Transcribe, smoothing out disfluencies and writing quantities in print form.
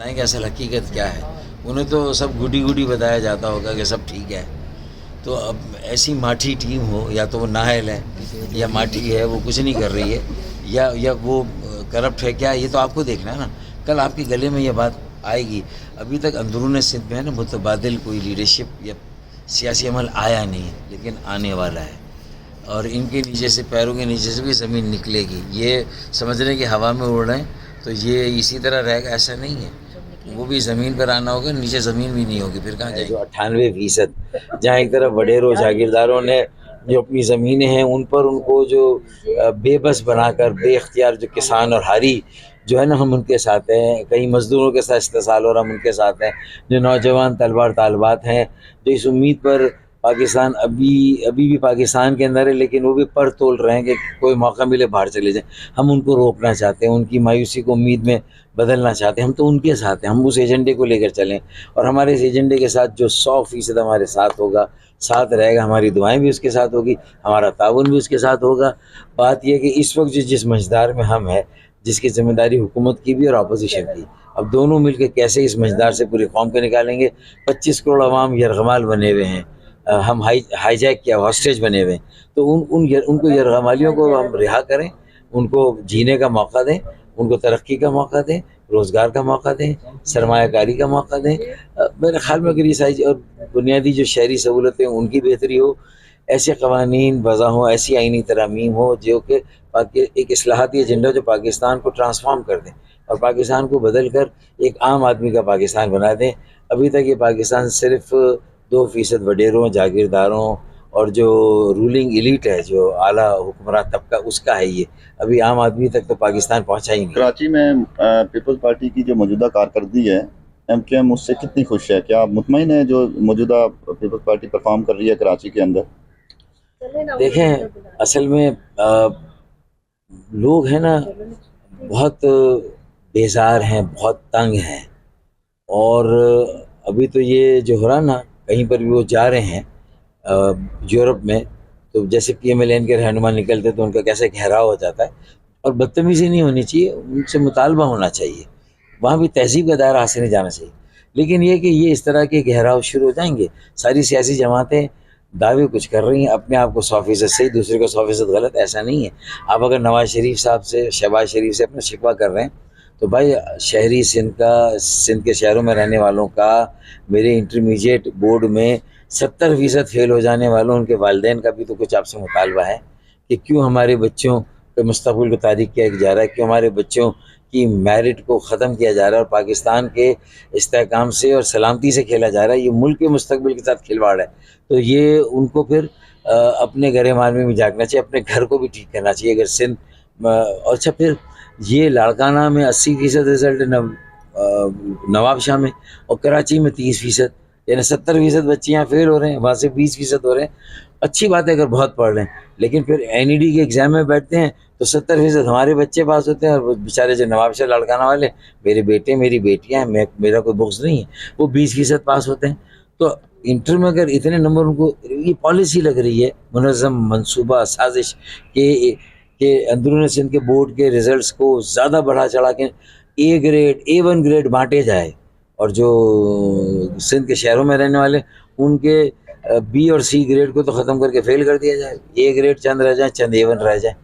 بتائیں کہ اصل حقیقت کیا ہے. انہیں تو سب گڈی گڈی بتایا جاتا ہوگا کہ سب ٹھیک ہے. تو اب ایسی ماٹھی ٹیم ہو، یا تو وہ نااہل ہے یا ماٹھی ہے وہ کچھ نہیں کر رہی ہے، یا وہ کرپٹ ہے، کیا یہ تو آپ کو دیکھنا ہے نا. کل آپ کے گلے میں یہ بات آئے گی. ابھی تک اندرون سندھ میں ہے نا متبادل کوئی لیڈرشپ یا سیاسی عمل آیا نہیں ہے، لیکن آنے والا ہے. اور ان کے نیچے سے، پیروں کے نیچے سے بھی زمین نکلے گی. یہ سمجھ رہے ہیں کہ ہوا میں اڑ رہے ہیں تو یہ اسی طرح رہے گا، ایسا نہیں ہے. وہ بھی زمین پر آنا ہوگا، نیچے زمین بھی نہیں ہوگی، پھر کہاں جائیں. جو 98%، جہاں ایک طرف وڈیروں جاگیرداروں نے جو اپنی زمینیں ہیں ان پر ان کو جو بے بس بنا کر، بے اختیار جو کسان اور حاری جو ہے نا، ہم ان کے ساتھ ہیں. کئی مزدوروں کے ساتھ استحصال اور ہم ان کے ساتھ ہیں. جو نوجوان طلبہ اور طالبات ہیں جو اس امید پر پاکستان ابھی بھی پاکستان کے اندر ہے، لیکن وہ بھی پر تول رہے ہیں کہ کوئی موقع ملے باہر چلے جائیں. ہم ان کو روکنا چاہتے ہیں، ان کی مایوسی کو امید میں بدلنا چاہتے ہیں. ہم تو ان کے ساتھ ہیں، ہم اس ایجنڈے کو لے کر چلیں. اور ہمارے اس ایجنڈے کے ساتھ جو 100% ہمارے ساتھ ہوگا، ساتھ رہے گا. ہماری دعائیں بھی اس کے ساتھ ہوگی، ہمارا تعاون بھی اس کے ساتھ ہوگا. بات یہ کہ اس وقت جس مجدار میں ہم ہیں، جس کی ذمہ داری حکومت کی بھی اور اپوزیشن کی، اب دونوں مل کے کیسے اس مجدار سے پوری قوم کو نکالیں گے. 25 کروڑ عوام یرغمال بنے ہوئے ہیں، ہم ہائی جیک کیا ہاسٹیج بنے ہوئے ہیں. تو ان کو یرغمالیوں کو ہم رہا کریں، ان کو جینے کا موقع دیں، ان کو ترقی کا موقع دیں، روزگار کا موقع دیں، سرمایہ کاری کا موقع دیں. میرے خیال میں اگر یہ ساری اور بنیادی جو شہری سہولتیں ان کی بہتری ہو، ایسے قوانین وضع ہوں، ایسی آئینی ترامیم ہو جو کہ ایک اصلاحاتی ایجنڈا جو پاکستان کو ٹرانسفارم کر دیں اور پاکستان کو بدل کر ایک عام آدمی کا پاکستان بنا دیں. ابھی تک یہ پاکستان صرف 2% وڈیروں، جاگیرداروں اور جو رولنگ ایلیٹ ہے، جو اعلیٰ حکمراں طبقہ، اس کا ہے. یہ ابھی عام آدمی تک تو پاکستان پہنچا ہی نہیں. کراچی میں پیپلز پارٹی کی جو موجودہ کارکردگی ہے، ایم کیو ایم اس سے کتنی خوش ہے؟ کیا آپ مطمئن ہیں جو موجودہ پیپلز پارٹی پرفارم کر رہی ہے کراچی کے اندر؟ دیکھیں، اصل میں لوگ ہیں نا بہت بیزار ہیں، بہت تنگ ہیں. اور ابھی تو یہ جو ہو رہا نا، کہیں پر بھی وہ جا رہے ہیں یورپ میں، تو جیسے پی ایم ایل این کے رہنما نکلتے تو ان کا کیسے گھیراؤ ہو جاتا ہے. اور بدتمیزی نہیں ہونی چاہیے، ان سے مطالبہ ہونا چاہیے. وہاں بھی تہذیب کا دائرہ حاصل نہیں جانا چاہیے. لیکن یہ کہ یہ اس طرح کے گہراؤ شروع ہو جائیں گے. ساری سیاسی جماعتیں دعوے کچھ کر رہی ہیں، اپنے آپ کو 100% صحیح، دوسرے کو 100% غلط. ایسا نہیں ہے. آپ اگر نواز شریف صاحب سے، شہباز شریف سے اپنا شکوہ کر رہے ہیں تو بھائی شہری سندھ کے شہروں میں رہنے والوں کا، میرے انٹرمیڈیٹ بورڈ میں 70% فیل ہو جانے والوں، ان کے والدین کا بھی تو کچھ آپ سے مطالبہ ہے کہ کیوں ہمارے بچوں کے مستقبل کو تاریک کیا جا رہا ہے، کیوں ہمارے بچوں کی میرٹ کو ختم کیا جا رہا ہے اور پاکستان کے استحکام سے اور سلامتی سے کھیلا جا رہا ہے. یہ ملک کے مستقبل کے ساتھ کھلواڑ ہے. تو یہ ان کو پھر اپنے گھر مار میں بھی جاگنا چاہیے، اپنے گھر کو بھی ٹھیک کرنا چاہیے. اگر سندھ اور اچھا، پھر یہ لاڑکانہ میں 80% رزلٹ نواب شاہ میں، اور کراچی میں 30%، یعنی 70% بچے یہاں فیل ہو رہے ہیں، وہاں سے 20% ہو رہے ہیں. اچھی بات ہے اگر بہت پڑھ رہے ہیں، لیکن پھر این ای ڈی کے ایگزام میں بیٹھتے ہیں تو 70% ہمارے بچے پاس ہوتے ہیں، اور بیچارے جو نواب شاہ لاڑکانہ والے، میرے بیٹے میری بیٹیاں ہیں، میرا کوئی بغض نہیں ہے، وہ 20% پاس ہوتے ہیں. تو انٹر میں اگر اتنے نمبر ان کو، یہ پالیسی لگ رہی ہے، منظم منصوبہ سازش کہ اندرون سندھ کے بورڈ کے رزلٹس کو زیادہ بڑھا چڑھا کے A1 گریڈ بانٹے جائے، اور جو سندھ کے شہروں میں رہنے والے ان کے B اور C گریڈ کو تو ختم کر کے فیل کر دیا جائے. A گریڈ چند رہ جائیں، چند A1 رہ جائیں.